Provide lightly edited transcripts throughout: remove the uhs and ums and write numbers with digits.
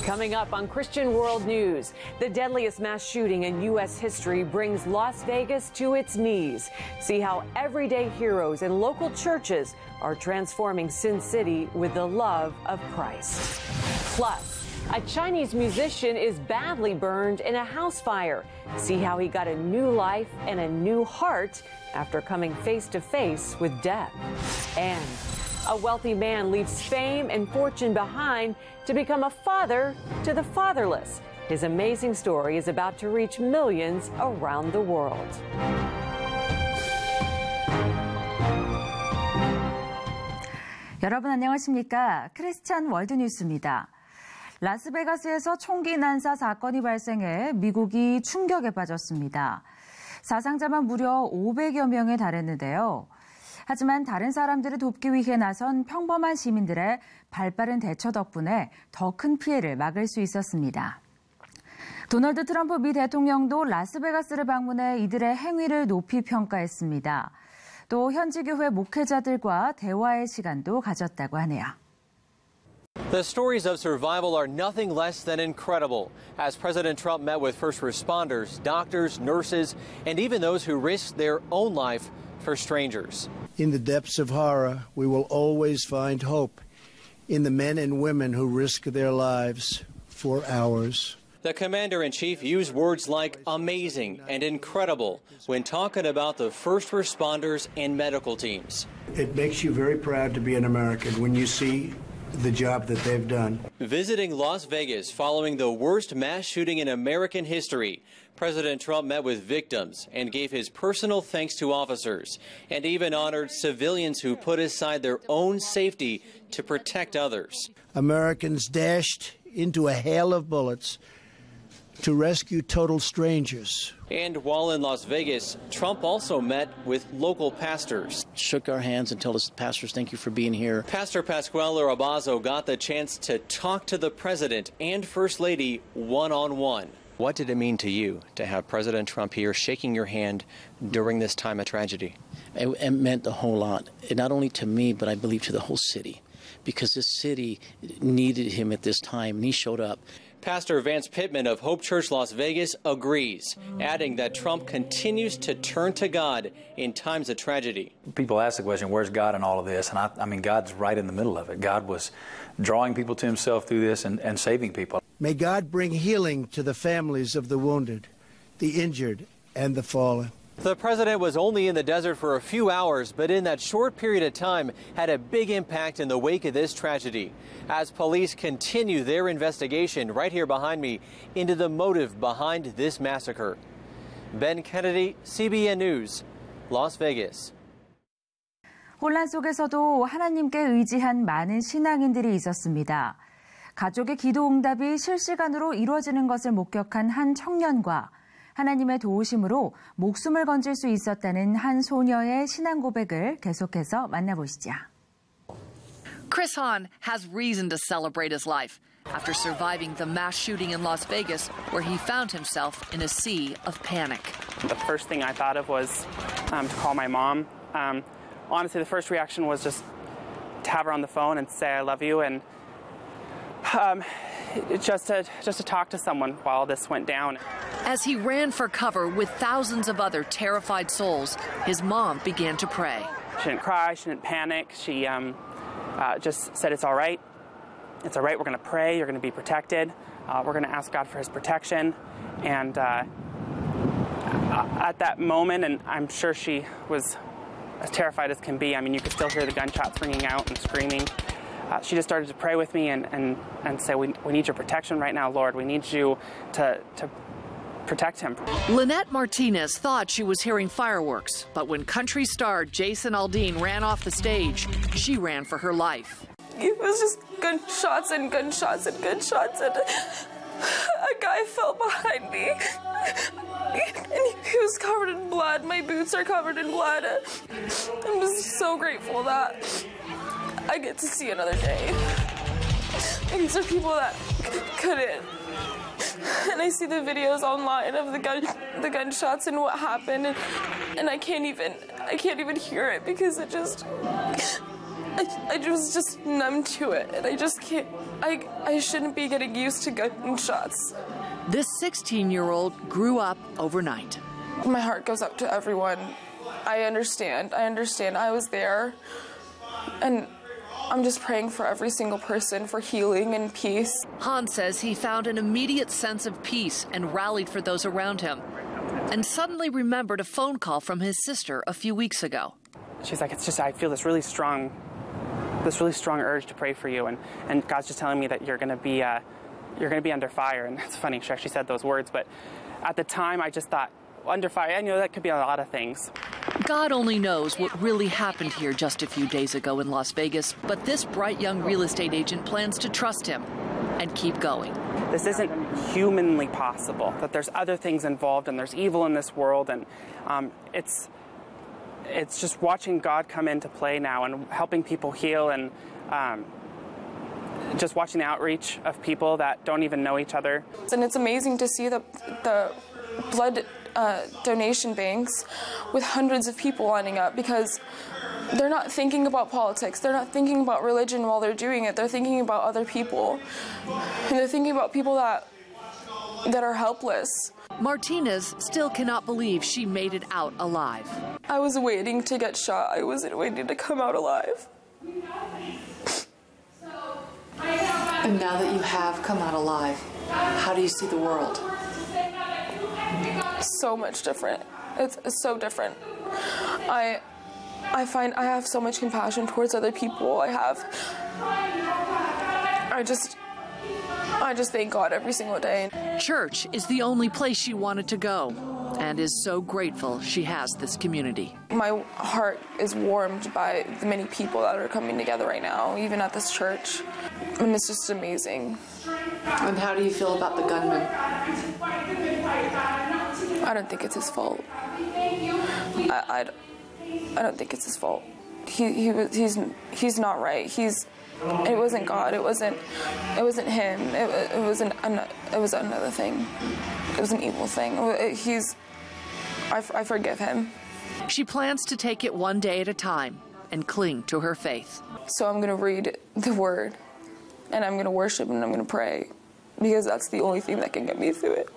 Coming up on Christian World News, the deadliest mass shooting in U.S. history brings Las Vegas to its knees. See how everyday heroes and local churches are transforming Sin City with the love of Christ. Plus, a Chinese musician is badly burned in a house fire. See how he got a new life and a new heart after coming face to face with death. And a wealthy man leaves fame and fortune behind to become a father to the fatherless. His amazing story is about to reach millions around the world. 여러분 안녕하십니까? 크리스천 월드뉴스입니다. 라스베가스에서 총기 난사 사건이 발생해 미국이 충격에 빠졌습니다. 사상자만 무려 500여 명에 달했는데요. 하지만 다른 사람들을 돕기 위해 나선 평범한 시민들의 발빠른 대처 덕분에 더 큰 피해를 막을 수 있었습니다. 도널드 트럼프 미 대통령도 라스베가스를 방문해 이들의 행위를 높이 평가했습니다. 또 현지 교회 목회자들과 대화의 시간도 가졌다고 하네요. The stories of survival are nothing less than incredible. As President Trump met with first responders, doctors, nurses, and even those who risked their own life for strangers. In the depths of horror, we will always find hope in the men and women who risk their lives for ours. The commander-in-chief used words like amazing and incredible when talking about the first responders and medical teams. It makes you very proud to be an American when you see the job that they've done. Visiting Las Vegas following the worst mass shooting in American history, President Trump met with victims and gave his personal thanks to officers and even honored civilians who put aside their own safety to protect others. Americans dashed into a hail of bullets to rescue total strangers. And while in Las Vegas, Trump also met with local pastors. Shook our hands and told us, pastors, thank you for being here. Pastor Pasquale Rabazo got the chance to talk to the president and First Lady one-on-one. What did it mean to you to have President Trump here shaking your hand during this time of tragedy? It meant a whole lot, and not only to me, but I believe to the whole city, because this city needed him at this time, and he showed up. Pastor Vance Pittman of Hope Church Las Vegas agrees, adding that Trump continues to turn to God in times of tragedy. People ask the question, where's God in all of this? And I mean, God's right in the middle of it. God was drawing people to himself through this and saving people. May God bring healing to the families of the wounded, the injured, and the fallen. The president was only in the desert for a few hours, but in that short period of time had a big impact in the wake of this tragedy. As police continue their investigation right here behind me into the motive behind this massacre. Ben Kennedy, CBN News, Las Vegas. 혼란 속에서도 하나님께 의지한 많은 신앙인들이 있었습니다. 가족의 기도 응답이 실시간으로 이루어지는 것을 목격한 한 청년과 하나님의 도우심으로 목숨을 건질 수 있었다는 한 소녀의 신앙 고백을 계속해서 만나보시죠. Chris Hahn has reason to celebrate his life after surviving the mass shooting in Las Vegas, where he found himself in a sea of panic. The first thing I thought of was to call my mom. Honestly, the first reaction was just to have her on the phone and say I love you, and just to talk to someone while this went down. As he ran for cover with thousands of other terrified souls, his mom began to pray. She didn't cry, she didn't panic. She just said, it's all right. It's all right, we're going to pray, you're going to be protected. We're going to ask God for his protection. And at that moment, and I'm sure she was as terrified as can be. I mean, you could still hear the gunshots ringing out and screaming. She just started to pray with me and say, we need your protection right now, Lord. We need you to protect him. Lynette Martinez thought she was hearing fireworks, but when country star Jason Aldean ran off the stage, she ran for her life. It was just gunshots and gunshots and gunshots, and a guy fell behind me, and he was covered in blood. My boots are covered in blood. I'm just so grateful that I get to see another day. These are people that couldn't. And I see the videos online of the gunshots and what happened, and I can't even hear it because it just I was just numb to it, and I just can't. I shouldn't be getting used to gunshots. This 16-year-old grew up overnight. My heart goes out to everyone. I understand. I was there, and I'm just praying for every single person for healing and peace. Han says he found an immediate sense of peace and rallied for those around him, and suddenly remembered a phone call from his sister a few weeks ago. She's like, it's just, I feel this really strong urge to pray for you, and God's just telling me that you're going to be under fire. And it's funny, she actually said those words, but at the time I just thought, under fire, I know that could be a lot of things. God only knows what really happened here just a few days ago in Las Vegas, but this bright young real estate agent plans to trust him and keep going. This isn't humanly possible, that there's other things involved and there's evil in this world, and it's just watching God come into play now and helping people heal, and just watching the outreach of people that don't even know each other. And it's amazing to see the blood donation banks with hundreds of people lining up, because they're not thinking about politics, they're not thinking about religion while they're doing it, they're thinking about other people, and they're thinking about people that are helpless. Martinez still cannot believe she made it out alive. I was waiting to get shot. I wasn't waiting to come out alive. And now that you have come out alive, how do you see the world? So much different. It's so different. I find I have so much compassion towards other people. I just thank God every single day. Church is the only place she wanted to go, and is so grateful she has this community. My heart is warmed by the many people that are coming together right now, even at this church. And it's just amazing. And how do you feel about the gunman? I don't think it's his fault. I don't think it's his fault. He's not right. It wasn't God. It wasn't him. It was another thing. It was an evil thing. I forgive him. She plans to take it one day at a time and cling to her faith. So I'm going to read the word, and I'm going to worship, and I'm going to pray, because that's the only thing that can get me through it.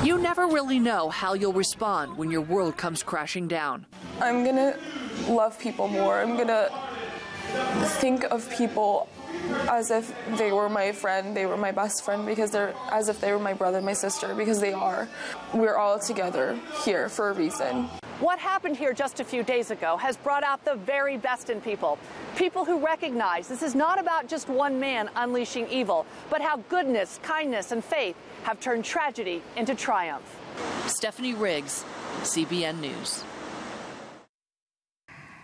You never really know how you'll respond when your world comes crashing down. I'm going to love people more. I'm going to think of people as if they were my friend, they were my best friend, because they're as if they were my brother, my sister, because they are. We're all together here for a reason. What happened here just a few days ago has brought out the very best in people. People who recognize this is not about just one man unleashing evil, but how goodness, kindness, and faith have turned tragedy into triumph. Stephanie Riggs, CBN News.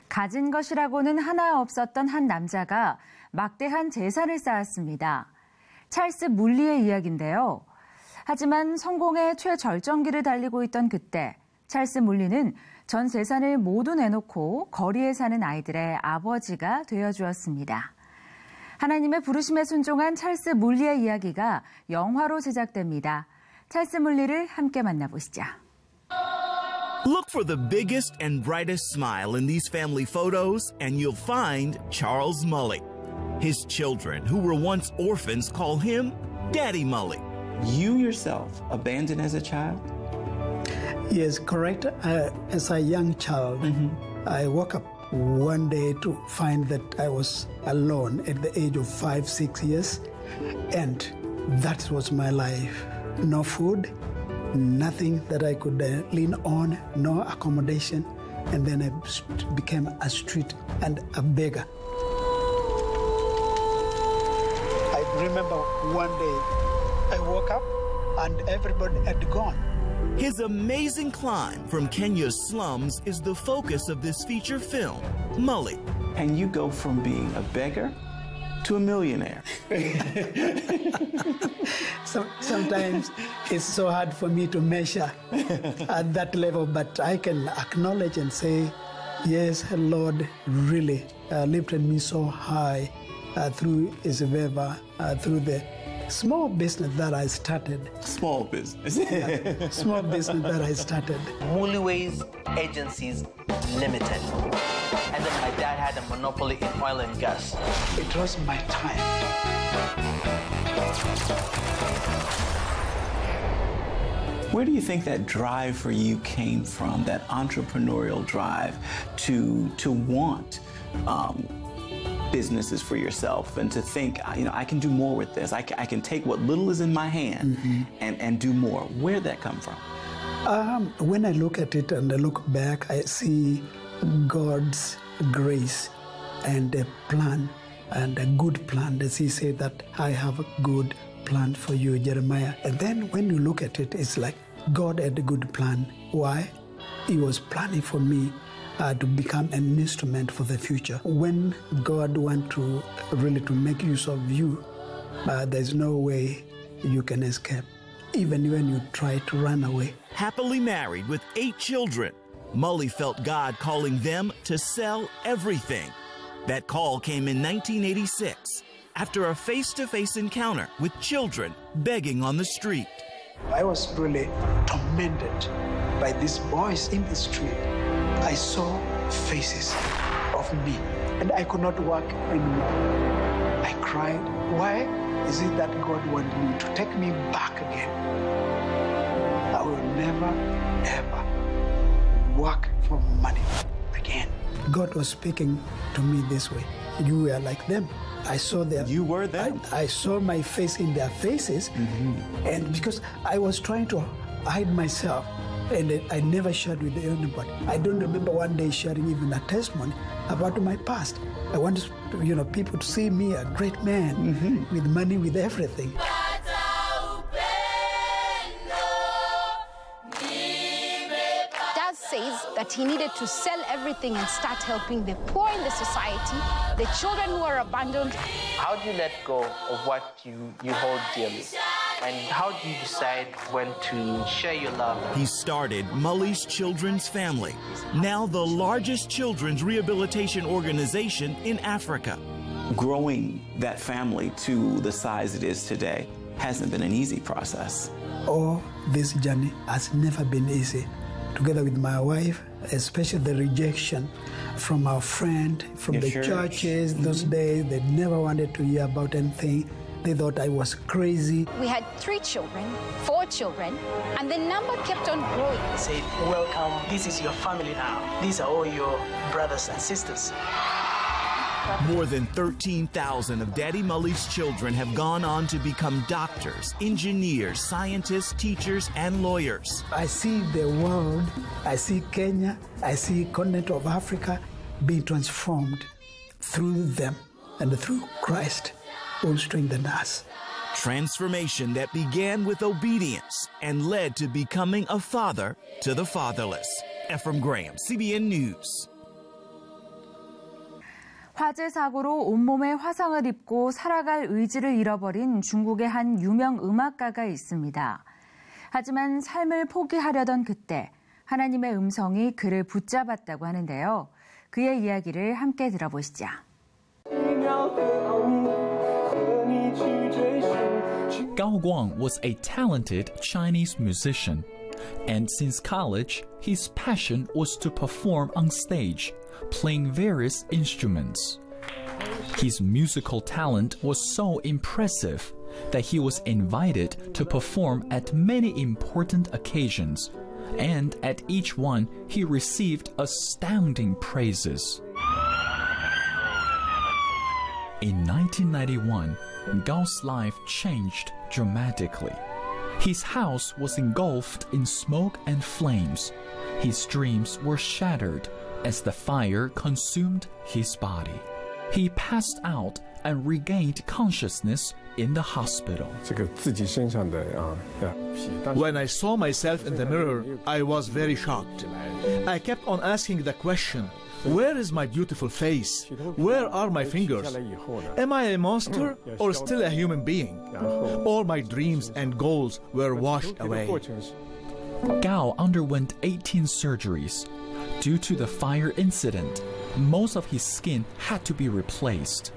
가진 것이라고는 하나 없었던 한 남자가 막대한 재산을 쌓았습니다. 찰스 물리의 이야기인데요. 하지만 성공의 최절정기를 달리고 있던 그때 찰스 물리는 전 재산을 모두 내놓고 거리에 사는 아이들의 아버지가 되어주었습니다. 하나님의 부르심에 순종한 찰스 물리의 이야기가 영화로 제작됩니다. 찰스 물리를 함께 만나보시죠. Look for the biggest and brightest smile in these family photos, and you'll find Charles Mully. His children, who were once orphans, call him Daddy Mully. You yourself abandoned as a child? Yes, correct. As a young child, I woke up one day to find that I was alone at the age of 5-6 years, and that was my life. No food, nothing that I could lean on, no accommodation, and then I became a street and a beggar. I remember one day I woke up and everybody had gone. His amazing climb from Kenya's slums is the focus of this feature film, Mully. And you go from being a beggar to a millionaire. Sometimes it's so hard for me to measure at that level, but I can acknowledge and say, yes, Lord really lifted me so high through His favor, through the small business that I started. Small business. Small business that I started. Mullyways Agencies Limited. And then my dad had a monopoly in oil and gas. It was my time. Where do you think that drive for you came from, that entrepreneurial drive to want businesses for yourself and to think, I can do more with this. I can take what little is in my hand and do more. Where'd that come from? When I look at it and I look back, I see God's grace and a plan, and a good plan. As he said that I have a good plan for you, Jeremiah. And then when you look at it, it's like God had a good plan. Why? He was planning for me to become an instrument for the future. When God wants to really to make use of you, there's no way you can escape, even when you try to run away. Happily married with 8 children, Mully felt God calling them to sell everything. That call came in 1986 after a face-to-face encounter with children begging on the street. I was really tormented by these boys in the street. I saw faces of me, and I could not walk anymore. I cried. Why is it that God wanted me to take me back again? I will never, ever work for money again. God was speaking to me this way. You were like them. I saw their... You were them? I saw my face in their faces, and because I was trying to hide myself, and I never shared with anybody. I don't remember one day sharing even a testimony about my past. I wanted, people to see me a great man with money, with everything. Dad says that he needed to sell everything and start helping the poor in the society, the children who are abandoned. How do you let go of what you hold dearly? And how do you decide when to share your love? He started Mully's Children's Family, now the largest children's rehabilitation organization in Africa. Growing that family to the size it is today hasn't been an easy process. Oh, this journey has never been easy. Together with my wife, especially the rejection from our friend, from the churches, those days, they never wanted to hear about anything. They thought I was crazy. We had 3 children, 4 children, and the number kept on growing. They said, welcome, this is your family now. These are all your brothers and sisters. More than 13,000 of Daddy Mully's children have gone on to become doctors, engineers, scientists, teachers, and lawyers. I see the world, I see Kenya, I see the continent of Africa being transformed through them and through Christ who strengthened us. Transformation that began with obedience and led to becoming a father to the fatherless. Ephraim Graham, CBN News. 화재 사고로 온몸에 화상을 입고 살아갈 의지를 잃어버린 중국의 한 유명 음악가가 있습니다. 하지만 삶을 포기하려던 그때 하나님의 음성이 그를 붙잡았다고 하는데요. 그의 이야기를 함께 들어보시죠. Gao Guang was a talented Chinese musician, and since college, his passion was to perform on stage, playing various instruments. His musical talent was so impressive that he was invited to perform at many important occasions, and at each one he received astounding praises. In 1991, Gao's life changed dramatically. His house was engulfed in smoke and flames. His dreams were shattered as the fire consumed his body. He passed out and regained consciousness in the hospital. When I saw myself in the mirror, I was very shocked. I kept on asking the question, where is my beautiful face? Where are my fingers? Am I a monster or still a human being? All my dreams and goals were washed away. Gao underwent 18 surgeries. Due to the fire incident, most of his skin had to be replaced.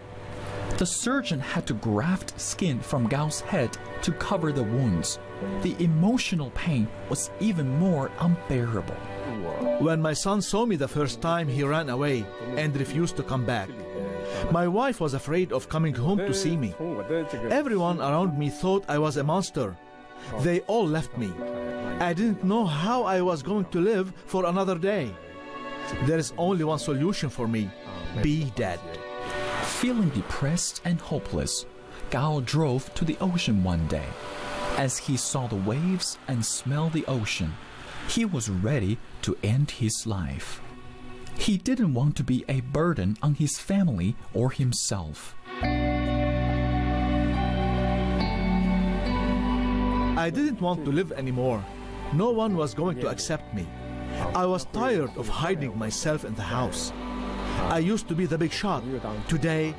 The surgeon had to graft skin from Gao's head to cover the wounds. The emotional pain was even more unbearable. When my son saw me the first time, he ran away and refused to come back. My wife was afraid of coming home to see me. Everyone around me thought I was a monster. They all left me. I didn't know how I was going to live for another day. There is only one solution for me: be dead. Feeling depressed and hopeless, Gao drove to the ocean one day. As he saw the waves and smelled the ocean, he was ready to end his life. He didn't want to be a burden on his family or himself. I didn't want to live anymore. No one was going to accept me. I was tired of hiding myself in the house. I used to be the big shot. Today,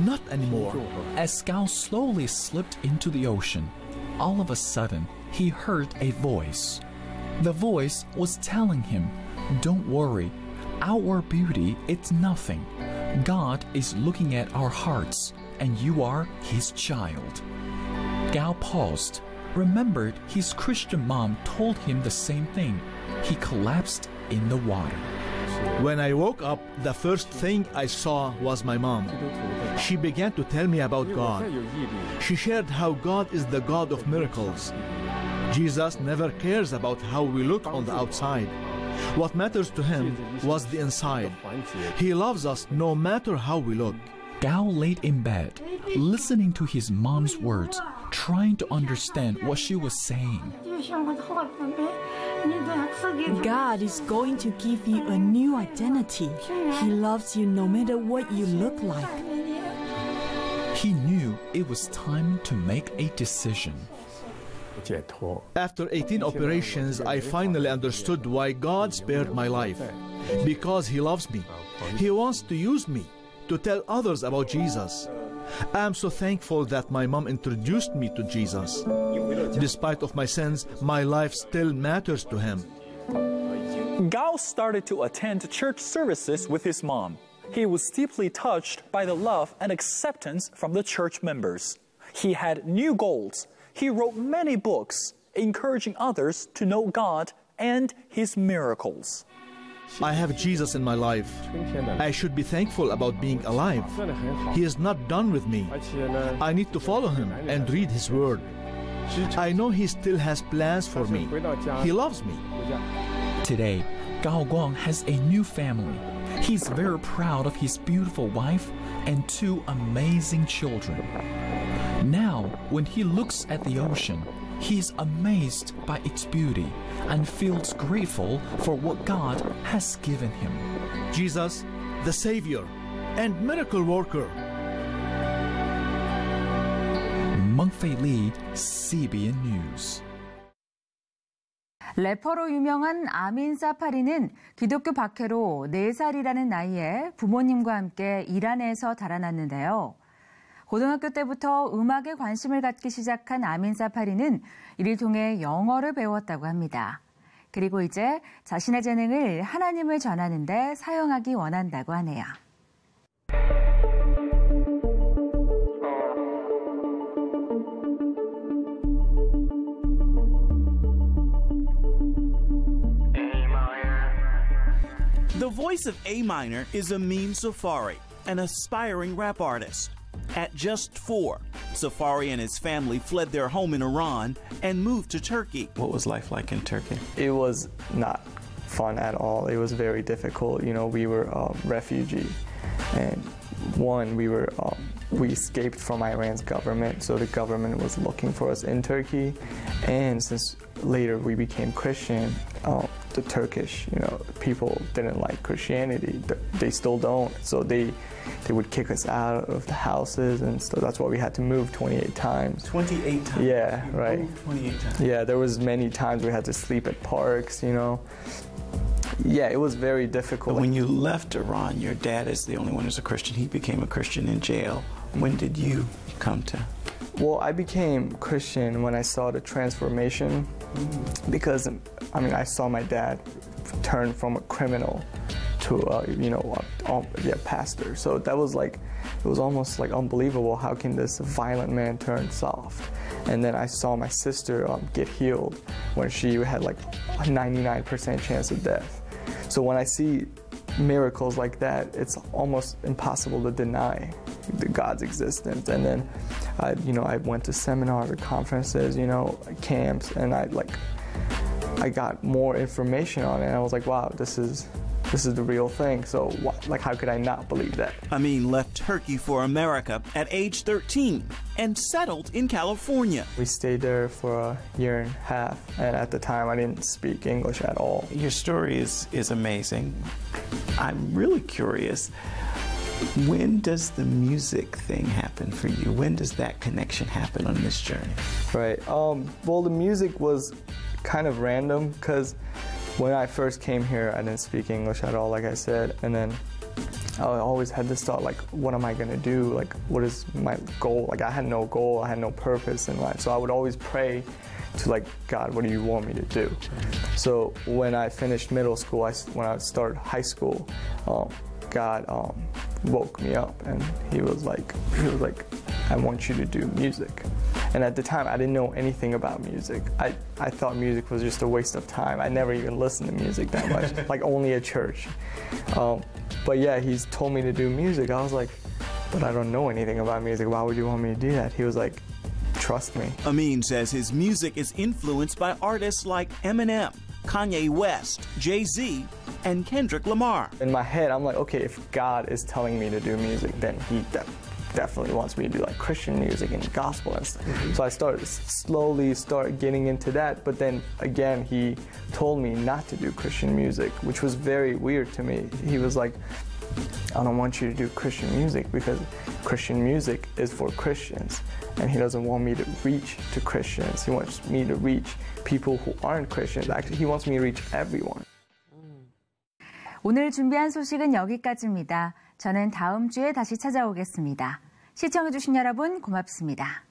not anymore. As Gao slowly slipped into the ocean, all of a sudden, he heard a voice. The voice was telling him, "Don't worry. Our beauty, it's nothing. God is looking at our hearts, and you are His child." Gao paused, remembered his Christian mom told him the same thing. He collapsed in the water. When I woke up, the first thing I saw was my mom. She began to tell me about God. She shared how God is the God of miracles. Jesus never cares about how we look on the outside. What matters to him was the inside. He loves us no matter how we look. Gao laid in bed, listening to his mom's words, trying to understand what she was saying. God is going to give you a new identity. He loves you no matter what you look like. He knew it was time to make a decision. After 18 operations, I finally understood why God spared my life. Because He loves me. He wants to use me to tell others about Jesus. I am so thankful that my mom introduced me to Jesus. Despite of my sins, my life still matters to Him. Gao started to attend church services with his mom. He was deeply touched by the love and acceptance from the church members. He had new goals. He wrote many books, encouraging others to know God and His miracles. I have Jesus in my life. I should be thankful about being alive. He is not done with me. I need to follow Him and read His Word. I know He still has plans for me. He loves me. Today, Gao Guang has a new family. He's very proud of his beautiful wife and 2 amazing children. Now, when he looks at the ocean, he's amazed by its beauty and feels grateful for what God has given him. Jesus, the Savior and miracle worker. Mengfei Li, CBN News. 래퍼로 유명한 아민 사파리는 기독교 박해로 4살이라는 나이에 부모님과 함께 이란에서 달아났는데요. 고등학교 때부터 음악에 관심을 갖기 시작한 아민 사파리는 이를 통해 영어를 배웠다고 합니다. 그리고 이제 자신의 재능을 하나님을 전하는 데 사용하기 원한다고 하네요. The voice of A Minor is Amin Safari, an aspiring rap artist. At just 4, Safari and his family fled their home in Iran and moved to Turkey. What was life like in Turkey? It was not fun at all. It was very difficult. You know, we were refugee, and we escaped from Iran's government, so the government was looking for us in Turkey, and since later we became Christian, the Turkish, people didn't like Christianity. They still don't, so they would kick us out of the houses, and so that's why we had to move 28 times. 28 times? Yeah, right. Moved 28 times? Yeah, there was many times we had to sleep at parks, Yeah, it was very difficult. But when you left Iran, your dad is the only one who's a Christian. He became a Christian in jail. When did you come to? Well, I became Christian when I saw the transformation, because, I saw my dad turn from a criminal to, a pastor. So that was it was almost unbelievable. How can this violent man turn soft? And then I saw my sister get healed when she had a 99% chance of death. So when I see miracles like that, it's almost impossible to deny God's existence. And then, I went to seminars or conferences, camps, and I got more information on it. And I was like, wow, this is the real thing. So, how could I not believe that? Amin left Turkey for America at age 13 and settled in California. We stayed there for a year and a half, and at the time I didn't speak English at all. Your story is amazing. I'm really curious. When does the music thing happen for you? When does that connection happen on this journey? Right. Well, the music was kind of random because when I first came here, I didn't speak English at all, like I said, and then I always had this thought, what am I going to do? What is my goal? I had no goal, I had no purpose in life, so I would always pray to, God, what do you want me to do? So when I finished middle school, when I started high school, God woke me up, and he was like, I want you to do music. And at the time, I didn't know anything about music. I thought music was just a waste of time. I never even listened to music that much, only at church. But yeah, he's told me to do music. I was like, but I don't know anything about music. Why would you want me to do that? He was like, trust me. Amin says his music is influenced by artists like Eminem, Kanye West, Jay-Z, and Kendrick Lamar. In my head, I'm like, okay, if God is telling me to do music, then he definitely wants me to do Christian music and gospel and stuff. So I slowly started getting into that, but then again, he told me not to do Christian music, which was very weird to me. He was like, I don't want you to do Christian music because Christian music is for Christians, and he doesn't want me to reach to Christians. He wants me to reach people who aren't Christians. Actually, he wants me to reach everyone. 오늘 준비한 소식은 여기까지입니다. 저는 다음 주에 다시 찾아오겠습니다. 시청해주신 여러분 고맙습니다.